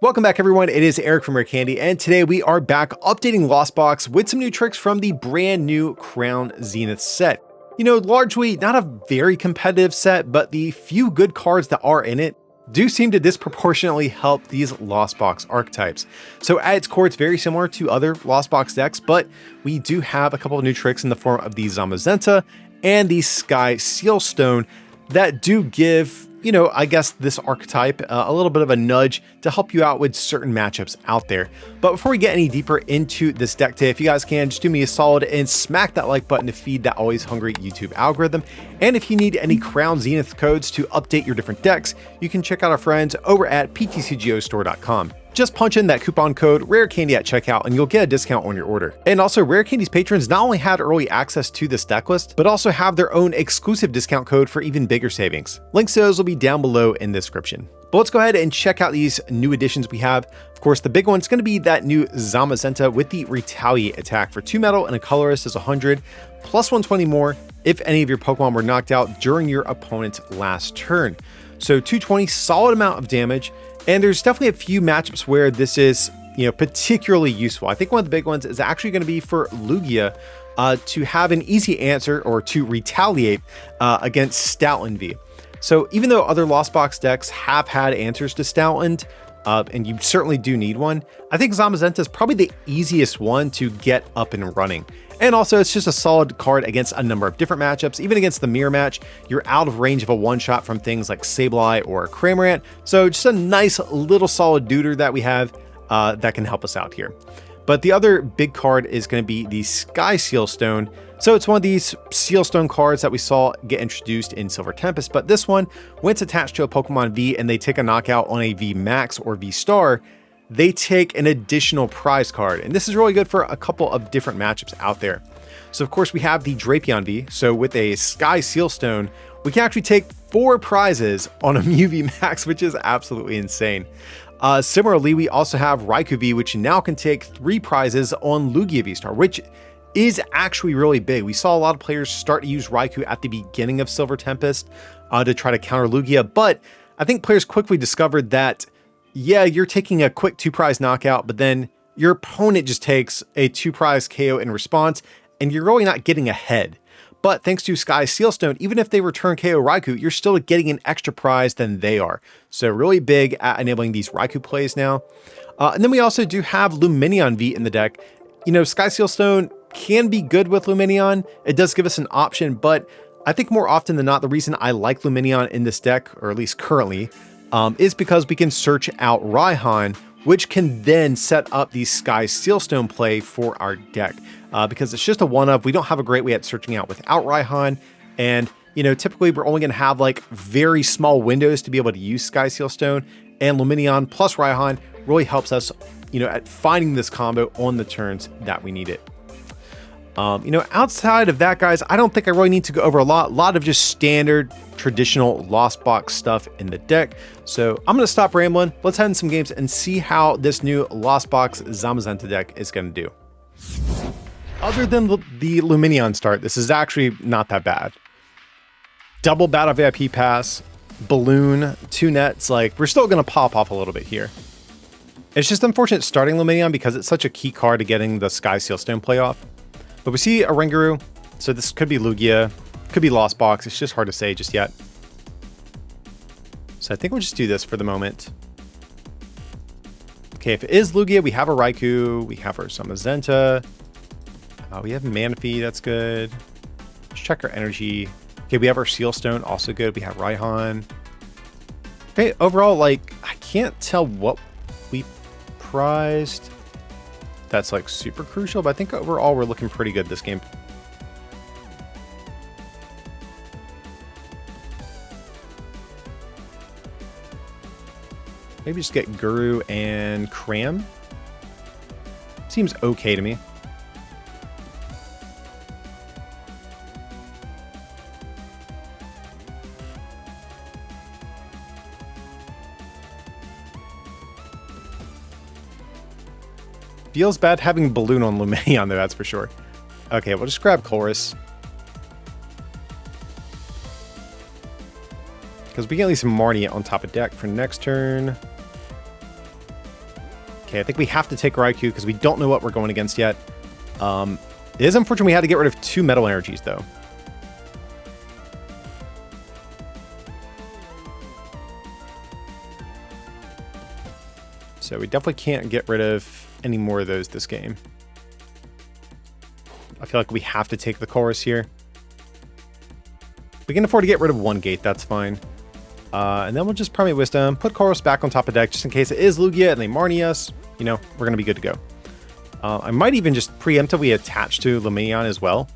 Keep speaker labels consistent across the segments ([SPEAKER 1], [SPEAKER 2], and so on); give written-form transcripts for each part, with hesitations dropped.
[SPEAKER 1] Welcome back, everyone. It is Eric from Rare Candy, and today we are back updating Lost Box with some new tricks from the brand new Crown Zenith set. You know, largely not a very competitive set, but the few good cards that are in it do seem to disproportionately help these Lost Box archetypes. So at its core, it's very similar to other Lost Box decks, but we do have a couple of new tricks in the form of the Zamazenta and the Sky Sealstone that do give, you know, I guess this archetype a little bit of a nudge to help you out with certain matchups out there. But before we get any deeper into this deck today, if you guys can, just do me a solid and smack that like button to feed that always hungry YouTube algorithm. And if you need any Crown Zenith codes to update your different decks, you can check out our friends over at PTCGO Just punch in that coupon code RareCandy at checkout and you'll get a discount on your order. And also, Rare Candy's patrons not only had early access to this deck list, but also have their own exclusive discount code for even bigger savings. Links to those will be down below in the description. But let's go ahead and check out these new additions we have. Of course, the big one's going to be that new Zamazenta with the Retaliate attack for 2 metal and a colorless is 100, plus 120 more if any of your Pokemon were knocked out during your opponent's last turn. So 220, solid amount of damage. And there's definitely a few matchups where this is, you know, particularly useful. I think one of the big ones is actually going to be for Lugia to have an easy answer or to retaliate against Stoutland V. So even though other Lost Box decks have had answers to Stoutland, and you certainly do need one, I think Zamazenta is probably the easiest one to get up and running. And also, it's just a solid card against a number of different matchups. Even against the mirror match, you're out of range of a one-shot from things like Sableye or Cramorant. So just a nice little solid duder that we have that can help us out here. But the other big card is going to be the Sky Sealstone. So it's one of these Sealstone cards that we saw get introduced in Silver Tempest. But this one, when it's attached to a Pokemon V and they take a knockout on a VMAX or VSTAR, they take an additional prize card. And this is really good for a couple of different matchups out there. So of course we have the Drapion V. So with a Sky Sealstone, we can actually take 4 prizes on a Mew VMAX, which is absolutely insane. Similarly, we also have Raikou V, which now can take 3 prizes on Lugia V-Star, which is actually really big. We saw a lot of players start to use Raikou at the beginning of Silver Tempest to try to counter Lugia, but I think players quickly discovered that, yeah, you're taking a quick 2-prize knockout, but then your opponent just takes a 2-prize KO in response, and you're really not getting ahead. But thanks to Sky Sealstone, even if they return KO Raikou, you're still getting an extra prize than they are. So really big at enabling these Raikou plays now. And then we also do have Lumineon V in the deck. You know, Sky Sealstone can be good with Lumineon. It does give us an option, but I think more often than not, the reason I like Lumineon in this deck, or at least currently, is because we can search out Raihan, which can then set up the Sky Sealstone play for our deck. Because it's just a one-of, we don't have a great way at searching out without Raihan. And, you know, typically we're only going to have like very small windows to be able to use Sky Sealstone, and Lumineon plus Raihan really helps us, you know, at finding this combo on the turns that we need it. You know, outside of that, guys, I don't think I really need to go over a lot of just standard traditional Lost Box stuff in the deck. So I'm going to stop rambling. Let's head in some games and see how this new Lost Box Zamazenta deck is going to do. Other than the Lumineon start, this is actually not that bad. Double Battle VIP Pass, Balloon, 2 nets, like we're still going to pop off a little bit here. It's just unfortunate starting Lumineon because it's such a key card to getting the Sky Sealstone play off. But we see a Ringaroo, so this could be Lugia, could be Lost Box. It's just hard to say just yet. So I think we'll just do this for the moment. Okay, if it is Lugia, we have a Raikou, we have our Zamazenta, we have Manaphy, that's good. Let's check our energy. Okay, we have our Sealstone, also good. We have Raihan. Okay, overall, like, I can't tell what we prized that's like super crucial, but I think overall we're looking pretty good this game. Maybe just get Guru and Cram. Seems okay to me. Feels bad having Balloon on Lumineon though, that's for sure. Okay, we'll just grab Chorus. Because we can at least Marnie on top of deck for next turn. Okay, I think we have to take Raikou because we don't know what we're going against yet. It is unfortunate we had to get rid of 2 metal energies, though. So we definitely can't get rid of any more of those this game. I feel like we have to take the chorus here. We can afford to get rid of 1 gate, that's fine. And then we'll just Primate Wisdom, put chorus back on top of deck just in case it is Lugia and they Marnie us. You know, we're going to be good to go. I might even just preemptively attach to Lumineon as well.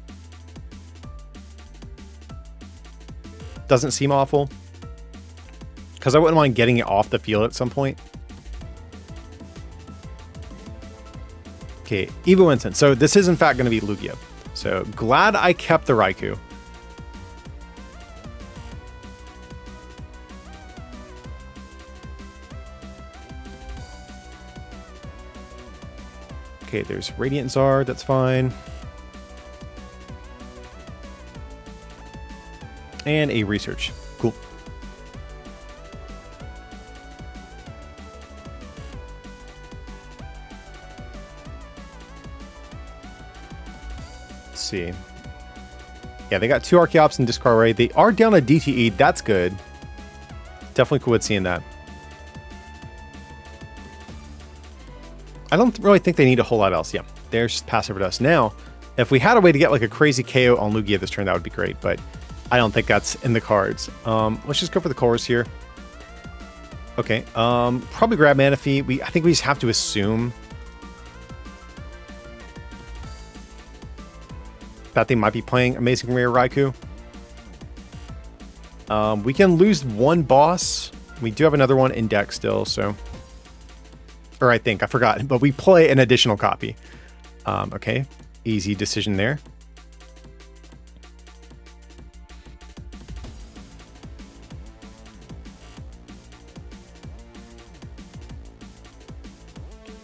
[SPEAKER 1] Doesn't seem awful. Because I wouldn't mind getting it off the field at some point. Okay, Evo Instant. So this is in fact going to be Lugia. So glad I kept the Raikou. Okay, there's Radiant Zard, that's fine. And a research. Cool. Let's see. Yeah, they got 2 Archeops and discard array. They are down a DTE, that's good. Definitely cool with seeing that. I don't really think they need a whole lot else. Yeah, there's passive dust. Now, if we had a way to get like a crazy KO on Lugia this turn, that would be great, but I don't think that's in the cards. Let's just go for the chorus here. Okay, probably grab Manaphy. I think we just have to assume that they might be playing Amazing Rare Raikou. We can lose 1 boss. We do have another one in deck still, so... Or I think, I forgot, but we play an additional copy. Okay, easy decision there.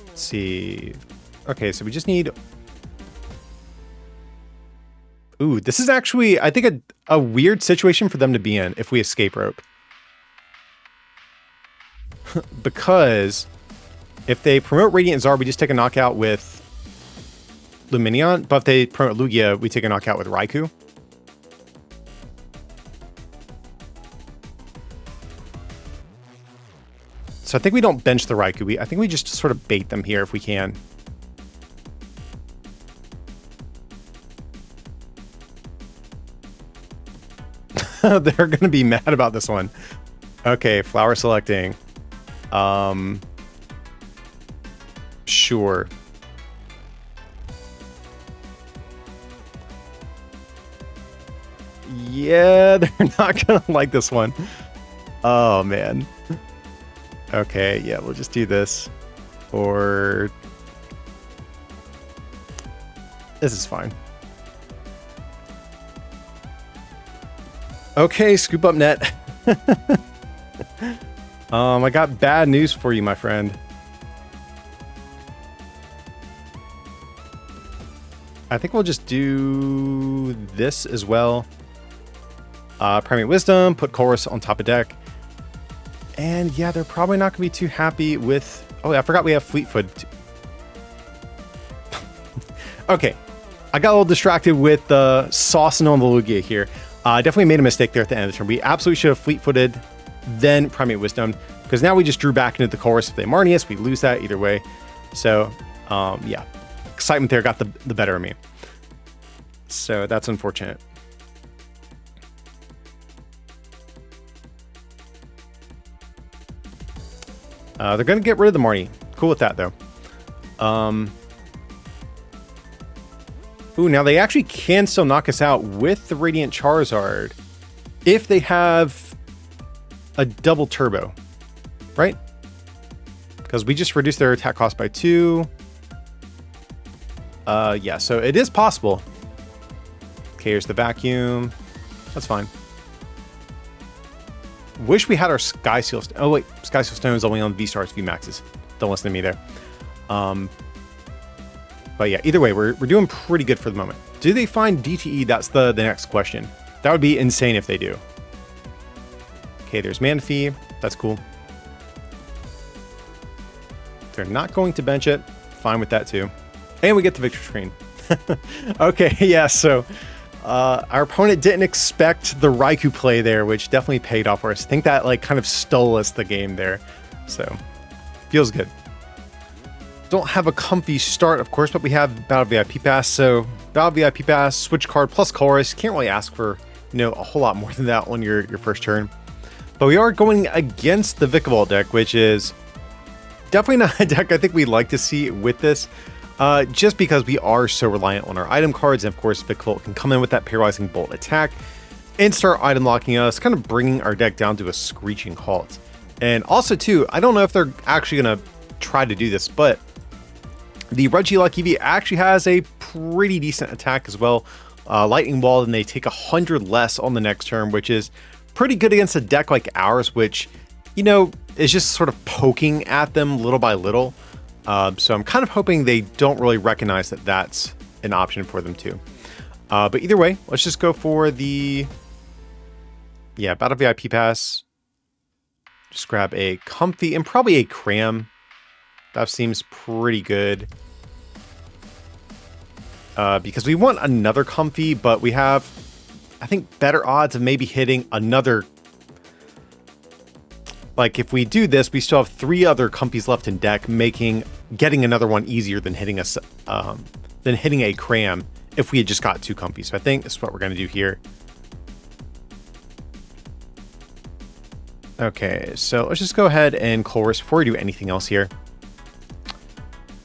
[SPEAKER 1] Let's see. Okay, so we just need... Ooh, this is actually, I think, a weird situation for them to be in if we escape rope. Because... if they promote Radiant Zard, we just take a knockout with Lumineon. But if they promote Lugia, we take a knockout with Raikou. So I think we don't bench the Raikou. I think we just sort of bait them here if we can. They're going to be mad about this one. Okay, flower selecting. Sure. Yeah, they're not gonna like this one. Oh man. Okay, yeah, we'll just do this. Or this is fine. Okay, scoop up net. I got bad news for you, my friend. I think we'll just do this as well. Primate Wisdom, put Chorus on top of deck. And yeah, they're probably not going to be too happy with... Oh, I forgot we have Fleetfoot. Okay, I got a little distracted with the saucing on the Lugia here. Definitely made a mistake there at the end of the turn. We absolutely should have Fleet-footed, then Primate Wisdom, because now we just drew back into the Chorus. If they Marnie us, we lose that either way. So, yeah. Excitement there got the better of me. So that's unfortunate. They're going to get rid of the Marnie. Cool with that, though. Ooh, now they actually can still knock us out with the Radiant Charizard if they have a double turbo, right? Because we just reduced their attack cost by 2. Yeah, so it is possible. Okay, here's the vacuum. That's fine. Wish we had our Sky Seal. Oh wait, Sky Seal Stone is only on VSTARs, VMAXs. Don't listen to me there. But yeah, either way, we're doing pretty good for the moment. Do they find DTE? That's the next question. That would be insane if they do. Okay, there's Manaphy. That's cool. they're not going to bench it, fine with that too. And we get the victory screen. Okay, yeah, so our opponent didn't expect the Raikou play there, which definitely paid off for us. I think that like kind of stole us the game there. So feels good. Don't have a comfy start, of course, but we have Battle VIP Pass. So Battle VIP Pass, switch card plus chorus. Can't really ask for, you know, a whole lot more than that on your first turn. But we are going against the Vikavolt deck, which is definitely not a deck I think we'd like to see with this. Just because we are so reliant on our item cards, and of course Vikavolt can come in with that paralyzing bolt attack and start item locking us, kind of bringing our deck down to a screeching halt. And also too, I don't know if they're actually going to try to do this, but the Regieleki EV actually has a pretty decent attack as well. Lightning Ball, and they take 100 less on the next turn, which is pretty good against a deck like ours, which, you know, is just sort of poking at them little by little. So I'm kind of hoping they don't really recognize that that's an option for them too. But either way, let's just go for the, yeah, Battle VIP Pass. Just grab a comfy and probably a cram. That seems pretty good. Because we want another comfy, but we have, I think, better odds of maybe hitting another. Like if we do this, we still have 3 other comfies left in deck, getting another one easier than hitting a cram if we had just got 2 comfies. So I think this is what we're going to do here. Okay, so let's just go ahead and chorus before we do anything else here.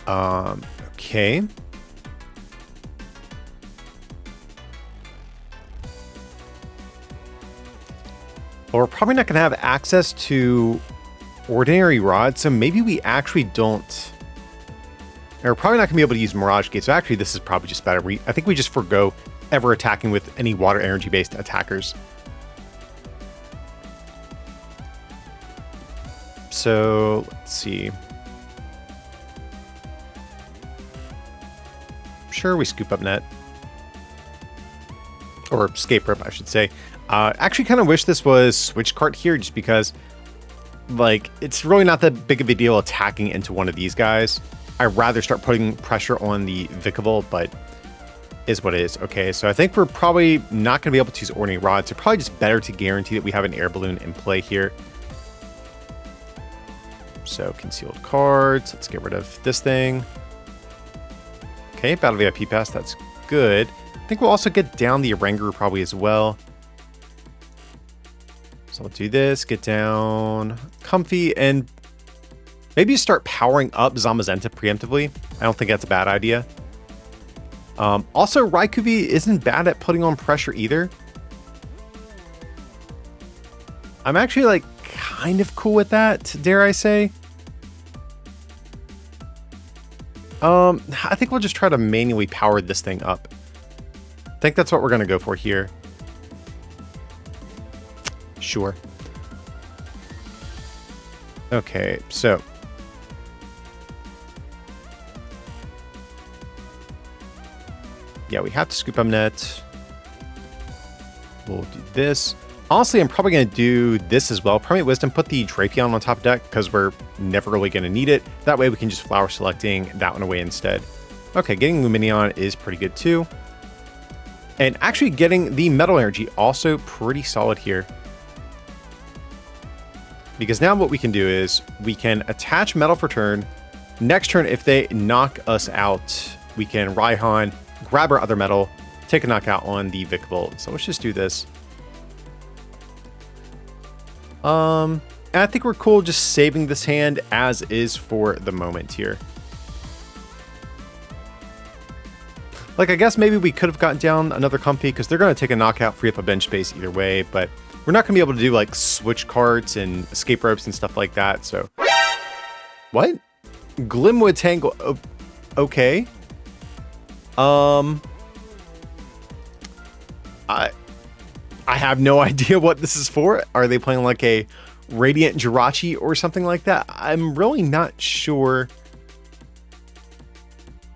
[SPEAKER 1] Okay. Well, we're probably not going to have access to ordinary rods, so maybe we actually don't. We're probably not going to be able to use Mirage Gate, so actually this is probably just better. I think we just forgo ever attacking with any water energy based attackers. So let's see. Sure, we scoop up net. Or escape rope, I should say. Actually kind of wish this was switch cart here, just because like it's really not that big of a deal attacking into one of these guys. I'd rather start putting pressure on the Vikavolt, but is what it is. Okay, so I think we're probably not going to be able to use ordinary rods, so probably just better to guarantee that we have an air balloon in play here. So concealed cards, let's get rid of this thing. Okay, Battle VIP Pass, that's good. I think we'll also get down the Oranguru probably as well. So we'll do this, get down comfy, and maybe start powering up Zamazenta preemptively. I don't think that's a bad idea. Also, Raikou isn't bad at putting on pressure either. I'm actually like kind of cool with that, dare I say. I think we'll just try to manually power this thing up. I think that's what we're going to go for here. Sure. Okay, so. Yeah, we have to scoop up net. We'll do this. Honestly, I'm probably going to do this as well. Permanent Wisdom, put the Drapion on top of deck because we're never really going to need it. That way we can just flower selecting that one away instead. Okay, getting Luminion is pretty good too. And actually getting the Metal Energy also pretty solid here. Because now what we can do is we can attach Metal for turn. Next turn, if they knock us out, we can Raihan, grab our other Metal, take a knockout on the Vikavolt. So let's just do this. And I think we're cool just saving this hand as is for the moment here. Like, I guess maybe we could have gotten down another comfy because they're going to take a knockout, free up a bench space either way, but we're not going to be able to do like switch cards and escape ropes and stuff like that. So what? Glimwood Tangle. Oh, okay. I have no idea what this is for. Are they playing like a Radiant Jirachi or something like that? I'm really not sure.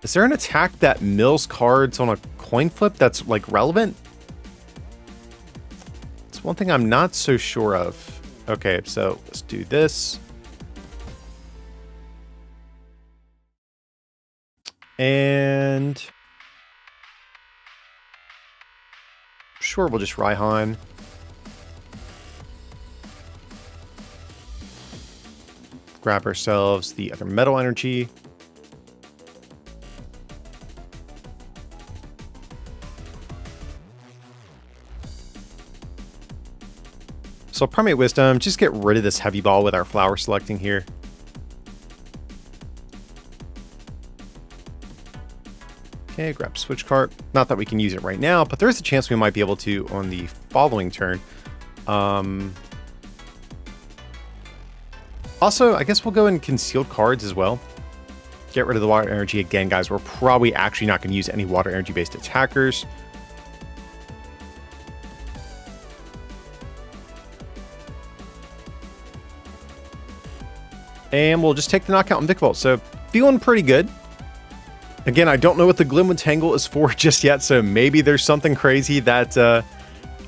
[SPEAKER 1] Is there an attack that mills cards on a coin flip that's like relevant? It's one thing I'm not so sure of. Okay, so let's do this. And sure, we'll just Raihan. Grab ourselves the other metal energy. So Primate Wisdom, just get rid of this heavy ball with our flower selecting here. Okay, grab Switch Cart. Not that we can use it right now, but there is a chance we might be able to on the following turn. Also, I guess we'll go in Concealed Cards as well. Get rid of the water energy again, guys. We're probably actually not going to use any water energy based attackers. And we'll just take the knockout on Vikavolt. So feeling pretty good. Again, I don't know what the Glimwood Tangle is for just yet, so maybe there's something crazy that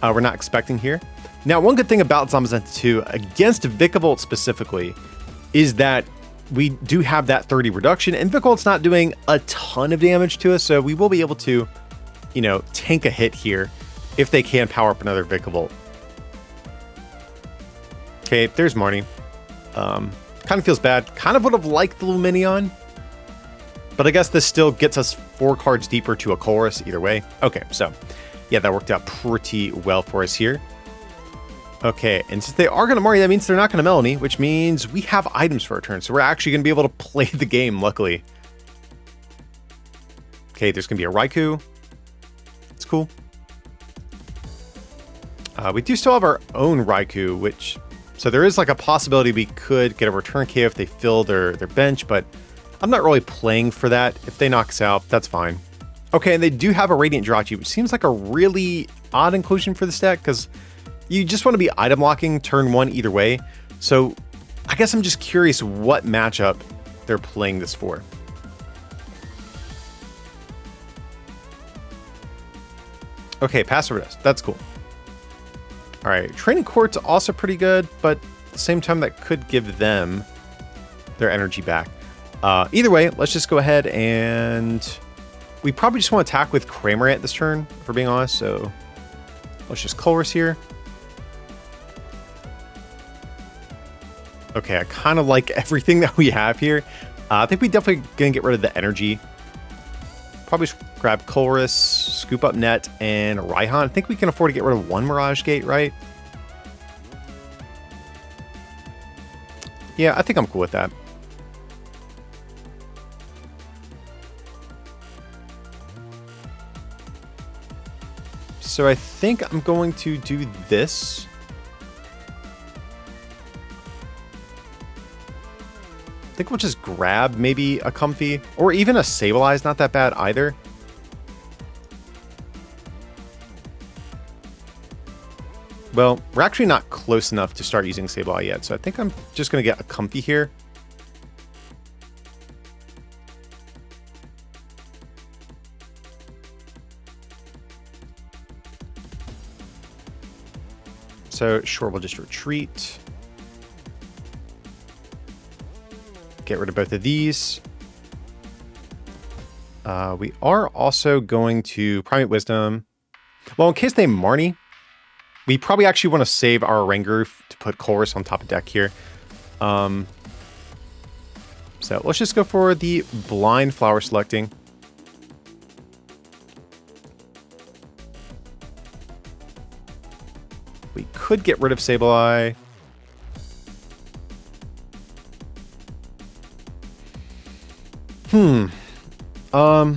[SPEAKER 1] we're not expecting here. Now, one good thing about Zamazenta 2 against Vikavolt specifically is that we do have that 30 reduction, and Vikavolt's not doing a ton of damage to us, so we will be able to, you know, tank a hit here if they can power up another Vikavolt. Okay, there's Marnie. Kind of feels bad. Kind of would have liked the Luminion, but I guess this still gets us 4 cards deeper to a Chorus either way. Okay, so yeah, that worked out pretty well for us here. Okay, and since they are going to Marnie, that means they're not going to Melanie, which means we have items for our turn. So we're actually going to be able to play the game, luckily. Okay, there's going to be a Raikou. It's cool. We do still have our own Raikou, which... So there is like a possibility we could get a return KO if they fill their bench, but I'm not really playing for that. If they knock us out, that's fine. Okay, and they do have a Radiant Jirachi, which seems like a really odd inclusion for this deck, because you just want to be item locking turn 1 either way. So I guess I'm just curious what matchup they're playing this for. Okay, Passive Rest. That's cool. All right, Training Court's also pretty good, but at the same time, that could give them their energy back. Either way, let's just go ahead and we probably just want to attack with Cramorant this turn, if we're being honest. So let's just Colress here. Okay, I kind of like everything that we have here. I think we definitely gonna get rid of the energy. Probably grab Colress, scoop up Net, and Raihan. I think we can afford to get rid of 1 Mirage Gate, right? Yeah, I think I'm cool with that. So I think I'm going to do this. I think we'll just grab maybe a Comfy, or even a Sableye, not that bad either. Well, we're actually not close enough to start using Sableye yet, so I think I'm just going to get a Comfy here. So sure, we'll just retreat. Get rid of both of these. We are also going to Primate Wisdom. Well, in case they Marnie, we probably actually want to save our Oranguru to put Colress on top of deck here. So let's just go for the blind flower selecting. We could get rid of Sableye. How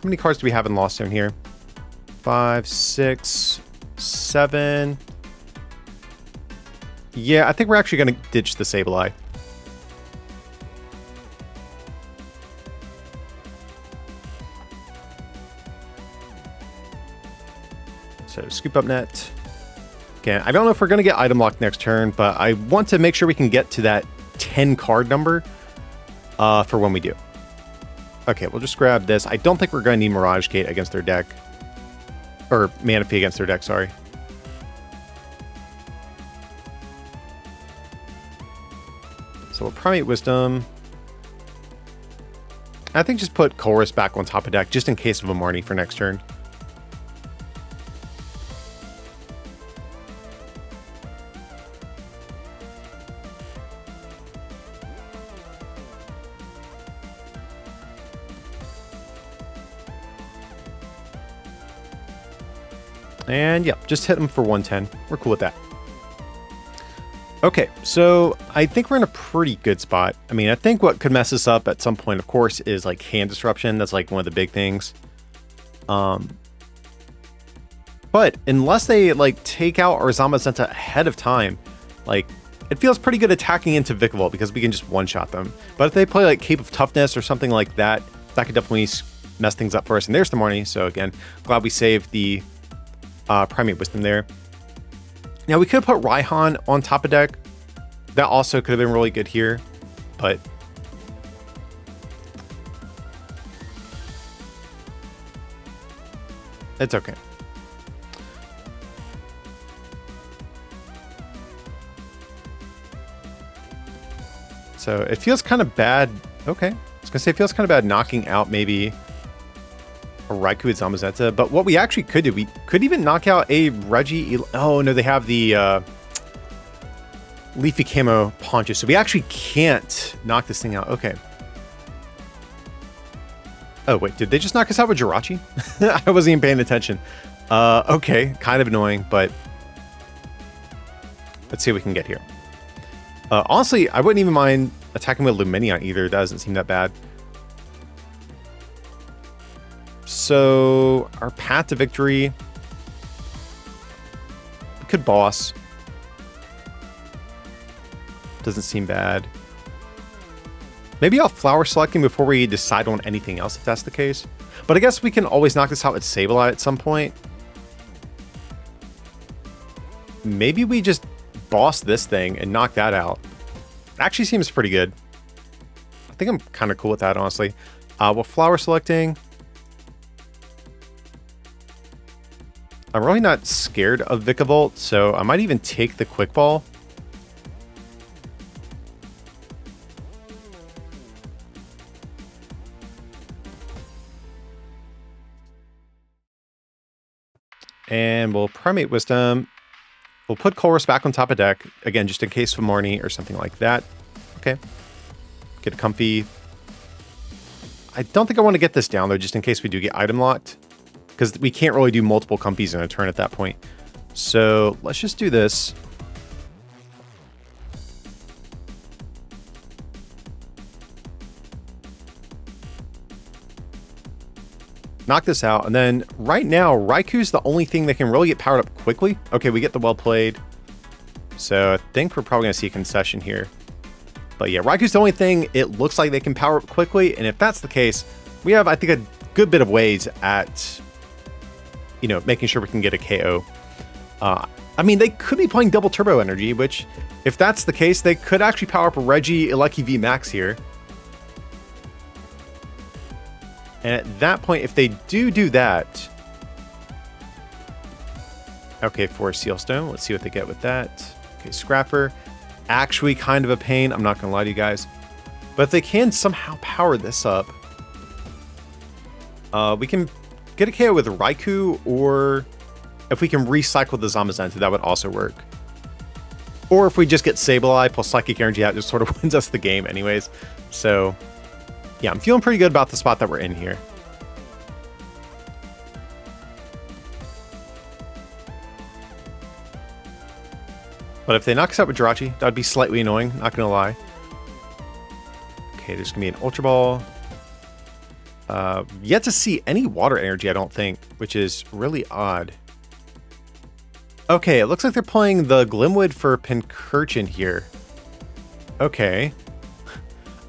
[SPEAKER 1] many cards do we have in Lost Zone here? 5, 6, 7. Yeah, I think we're actually going to ditch the Sableye. So scoop up Net. Okay, I don't know if we're going to get item locked next turn, but I want to make sure we can get to that 10 card number for when we do. Okay, we'll just grab this. I don't think we're going to need Mirage Gate against their deck. Or Manaphy against their deck, sorry. So we'll Primate Wisdom. I think just put Chorus back on top of deck just in case of a Marnie for next turn. And yeah, just hit him for 110. We're cool with that. Okay, so I think we're in a pretty good spot. I mean, I think what could mess us up at some point, of course, is like hand disruption. That's like one of the big things. But unless they like take out our Zamazenta ahead of time, like it feels pretty good attacking into Vikavolt because we can just one-shot them. But if they play like Cape of Toughness or something like that, that could definitely mess things up for us. And there's the Marnie. So again, glad we saved the Primate Wisdom there. Now we could put Raihan on top of deck. That also could have been really good here, but it's okay. So it feels kind of bad. Okay, I was gonna say it feels kind of bad knocking out maybe a Raikou with Zamazenta, but what we actually could do, we could even knock out a Reggie. Oh no, they have the Leafy Camo Poncho, so we actually can't knock this thing out. Okay. Oh wait, did they just knock us out with Jirachi? I wasn't even paying attention. Okay, kind of annoying, but let's see what we can get here. Honestly, I wouldn't even mind attacking with Luminia either. That doesn't seem that bad. So our path to victory, we could boss. Doesn't seem bad. Maybe I'll Flower Selecting before we decide on anything else if that's the case. But I guess we can always knock this out with Sableye at some point. Maybe we just boss this thing and knock that out. Actually seems pretty good. I think I'm kind of cool with that, honestly. Well, Flower Selecting. I'm really not scared of Vikavolt, so I might even take the Quick Ball. And we'll Primate Wisdom. We'll put Chorus back on top of deck. Again, just in case of Marnie or something like that. Okay. Get a Comfy. I don't think I want to get this down, though, just in case we do get item locked. Because we can't really do multiple Comfies in a turn at that point. So let's just do this. Knock this out, and then right now, Raikou's the only thing that can really get powered up quickly. Okay, we get the Well Played. So I think we're probably going to see a concession here. But yeah, Raikou's the only thing it looks like they can power up quickly, and if that's the case, we have, I think, a good bit of ways at, you know, making sure we can get a KO. I mean, they could be playing double turbo energy, which, if that's the case, they could actually power up a Regieleki VMAX here. And at that point, if they do that... Okay, for Sealstone. Let's see what they get with that. Okay, Scrapper. Actually kind of a pain. I'm not going to lie to you guys. But if they can somehow power this up... we can get a KO with Raikou, or if we can recycle the Zamazenta, that would also work. Or if we just get Sableye plus Psychic Energy, that just sort of wins us the game anyways. So... yeah, I'm feeling pretty good about the spot that we're in here. But if they knock us out with Jirachi, that would be slightly annoying, not gonna lie. Okay, there's gonna be an Ultra Ball. Yet to see any water energy, I don't think, which is really odd. Okay, it looks like they're playing the Glimwood for Pincurchin here. Okay.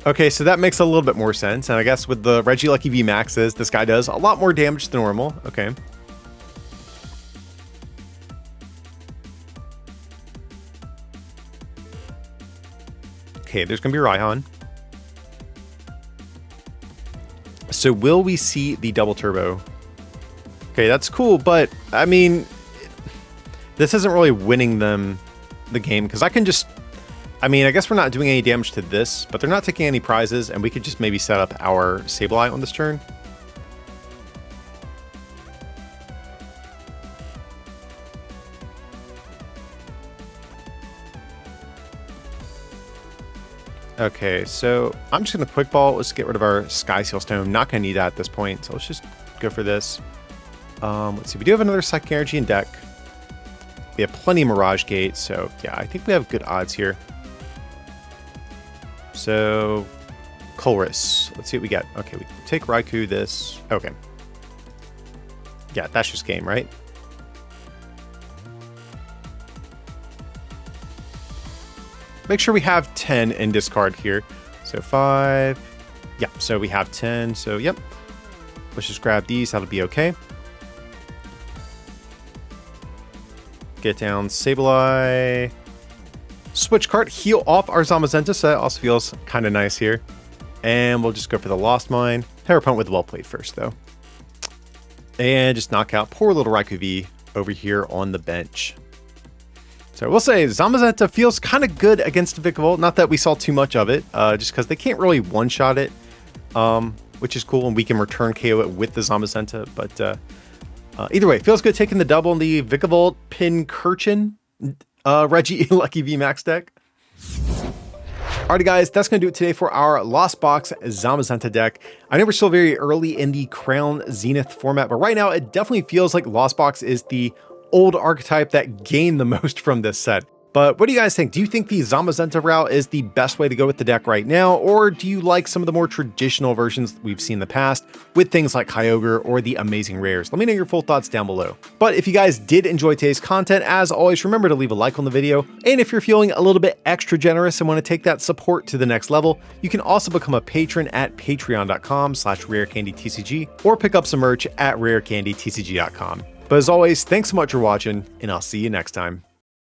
[SPEAKER 1] Okay, so that makes a little bit more sense, and I guess with the Regieleki VMAXs, this guy does a lot more damage than normal. Okay. Okay, there's going to be Raihan. So will we see the double turbo? Okay, that's cool, but, I mean, this isn't really winning them the game, because I can just I mean, I guess we're not doing any damage to this, but they're not taking any prizes, and we could just maybe set up our Sableye on this turn. Okay, so I'm just going to quick ball. Let's get rid of our Sky Seal Stone. Not going to need that at this point, so let's just go for this. Let's see, we do have another Psychic Energy in deck. We have plenty of Mirage Gate, so yeah, I think we have good odds here. So, Colress. Let's see what we get. Okay, we take Raikou, this. Okay. Yeah, that's just game, right? Make sure we have 10 in discard here. So 5. Yeah, so we have 10. So, yep. Let's just grab these. That'll be okay. Get down Sableye. Switch card. Heal off our Zamazenta. So that also feels kind of nice here. And we'll just go for the Lost Mine. Hit our opponent with Well Played first, though. And just knock out poor little Raikou V over here on the bench. So I will say, Zamazenta feels kind of good against Vikavolt. Not that we saw too much of it, just because they can't really one-shot it, which is cool, and we can return KO it with the Zamazenta. But either way, feels good taking the double in the Vikavolt Pincurchin Regieleki VMAX deck. Alrighty guys, that's going to do it today for our Lost Box Zamazenta deck. I know we're still very early in the Crown Zenith format, but right now it definitely feels like Lost Box is the old archetype that gained the most from this set. But what do you guys think? Do you think the Zamazenta route is the best way to go with the deck right now? Or do you like some of the more traditional versions we've seen in the past with things like Kyogre or the amazing rares? Let me know your full thoughts down below. But if you guys did enjoy today's content, as always, remember to leave a like on the video. And if you're feeling a little bit extra generous and want to take that support to the next level, you can also become a patron at patreon.com/rarecandytcg or pick up some merch at rarecandytcg.com. But as always, thanks so much for watching, and I'll see you next time.